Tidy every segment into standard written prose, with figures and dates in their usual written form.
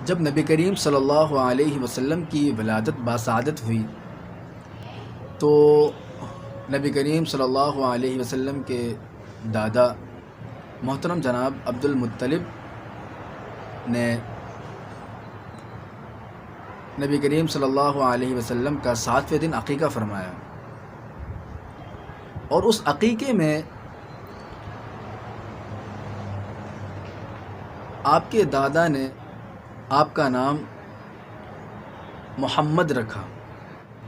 جب نبی کریم صلی اللہ علیہ وسلم کی ولادت باسعادت ہوئی تو نبی کریم صلی اللہ علیہ وسلم کے دادا محترم جناب عبد المطلب نے نبی کریم صلی اللہ علیہ وسلم کا 7ویں دن عقیقہ فرمایا، اور اس عقیقے میں آپ کے دادا نے آپ کا نام محمد رکھا۔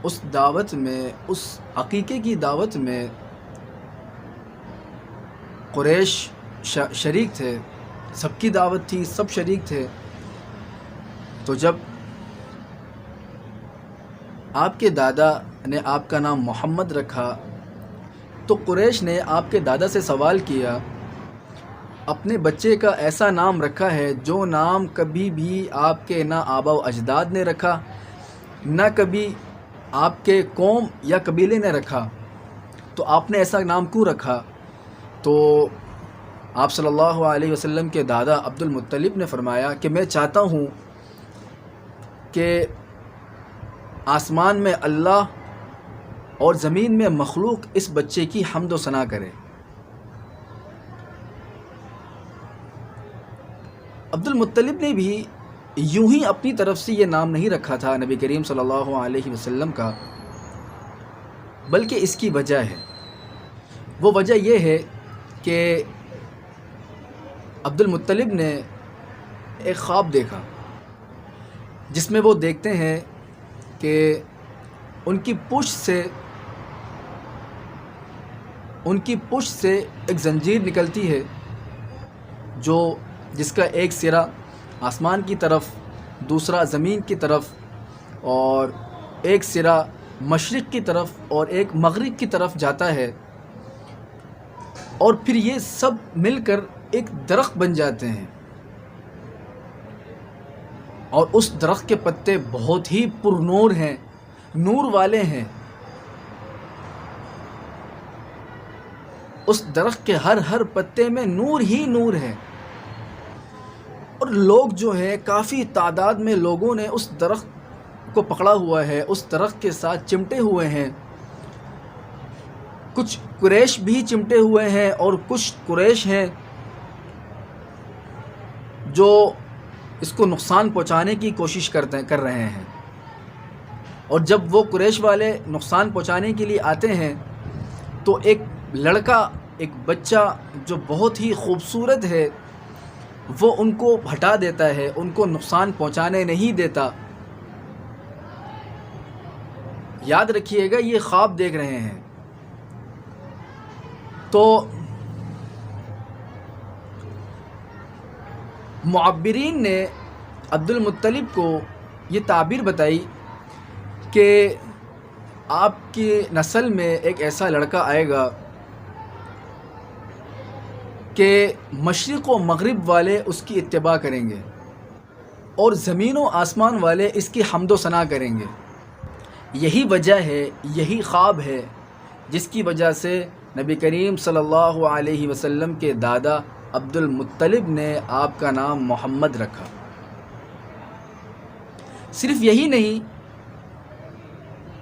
اس دعوت میں، اس عقیقے کی دعوت میں قریش شریک تھے، سب کی دعوت تھی، سب شریک تھے۔ تو جب آپ کے دادا نے آپ کا نام محمد رکھا تو قریش نے آپ کے دادا سے سوال کیا، اپنے بچے کا ایسا نام رکھا ہے جو نام کبھی بھی آپ کے نہ آبا و اجداد نے رکھا، نہ کبھی آپ کے قوم یا قبیلے نے رکھا، تو آپ نے ایسا نام کیوں رکھا؟ تو آپ صلی اللہ علیہ وسلم کے دادا عبد المطلب نے فرمایا کہ میں چاہتا ہوں کہ آسمان میں اللہ اور زمین میں مخلوق اس بچے کی حمد و ثنا کرے۔ عبد المطلب نے بھی یوں ہی اپنی طرف سے یہ نام نہیں رکھا تھا نبی کریم صلی اللہ علیہ وسلم کا، بلکہ اس کی وجہ ہے۔ وہ وجہ یہ ہے کہ عبد المطلب نے ایک خواب دیکھا جس میں وہ دیکھتے ہیں کہ ان کی پشت سے ایک زنجیر نکلتی ہے جس کا ایک سرا آسمان کی طرف، دوسرا زمین کی طرف، اور ایک سرا مشرق کی طرف اور ایک مغرب کی طرف جاتا ہے، اور پھر یہ سب مل کر ایک درخت بن جاتے ہیں، اور اس درخت کے پتے بہت ہی پرنور ہیں، نور والے ہیں۔ اس درخت کے ہر پتے میں نور ہی نور ہے، اور لوگ جو ہے کافی تعداد میں لوگوں نے اس درخت کو پکڑا ہوا ہے، اس درخت کے ساتھ چمٹے ہوئے ہیں۔ کچھ قریش بھی چمٹے ہوئے ہیں اور کچھ قریش ہیں جو اس کو نقصان پہنچانے کی کوشش کر رہے ہیں، اور جب وہ قریش والے نقصان پہنچانے کے لیے آتے ہیں تو ایک لڑکا، ایک بچہ جو بہت ہی خوبصورت ہے، وہ ان کو ہٹا دیتا ہے، ان کو نقصان پہنچانے نہیں دیتا۔ یاد رکھیے گا یہ خواب دیکھ رہے ہیں۔ تو معبرین نے عبد المطلب کو یہ تعبیر بتائی کہ آپ کی نسل میں ایک ایسا لڑکا آئے گا کہ مشرق و مغرب والے اس کی اتباع کریں گے اور زمین و آسمان والے اس کی حمد و ثنا کریں گے۔ یہی وجہ ہے، یہی خواب ہے جس کی وجہ سے نبی کریم صلی اللہ علیہ وسلم کے دادا عبد المطلب نے آپ کا نام محمد رکھا۔ صرف یہی نہیں،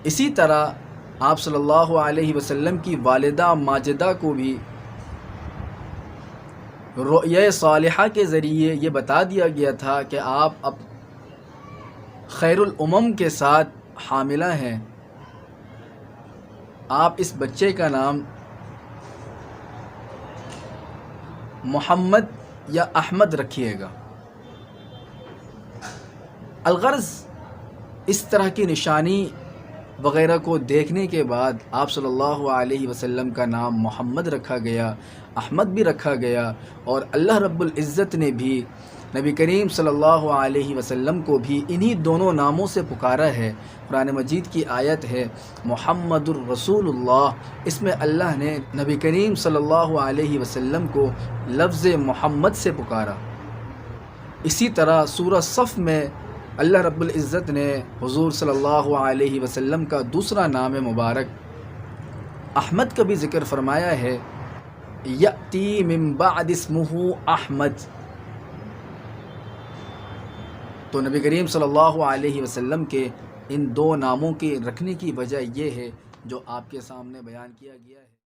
اسی طرح آپ صلی اللہ علیہ وسلم کی والدہ ماجدہ کو بھی رؤیا صالحہ کے ذریعے یہ بتا دیا گیا تھا کہ آپ اب خیر الامم کے ساتھ حاملہ ہیں، آپ اس بچے کا نام محمد یا احمد رکھیے گا۔ الغرض اس طرح کی نشانی وغیرہ کو دیکھنے کے بعد آپ صلی اللہ علیہ وسلم کا نام محمد رکھا گیا، احمد بھی رکھا گیا، اور اللہ رب العزت نے بھی نبی کریم صلی اللہ علیہ وسلم کو بھی انہی دونوں ناموں سے پکارا ہے۔ قرآن مجید کی آیت ہے محمد الرسول اللہ، اس میں اللہ نے نبی کریم صلی اللہ علیہ وسلم کو لفظ محمد سے پکارا۔ اسی طرح سورہ صف میں اللہ رب العزت نے حضور صلی اللہ علیہ وسلم کا دوسرا نام مبارک احمد کا بھی ذکر فرمایا ہے، یأتی من بعد اسمہ احمد۔ تو نبی کریم صلی اللہ علیہ وسلم کے ان دو ناموں کے رکھنے کی وجہ یہ ہے جو آپ کے سامنے بیان کیا گیا ہے۔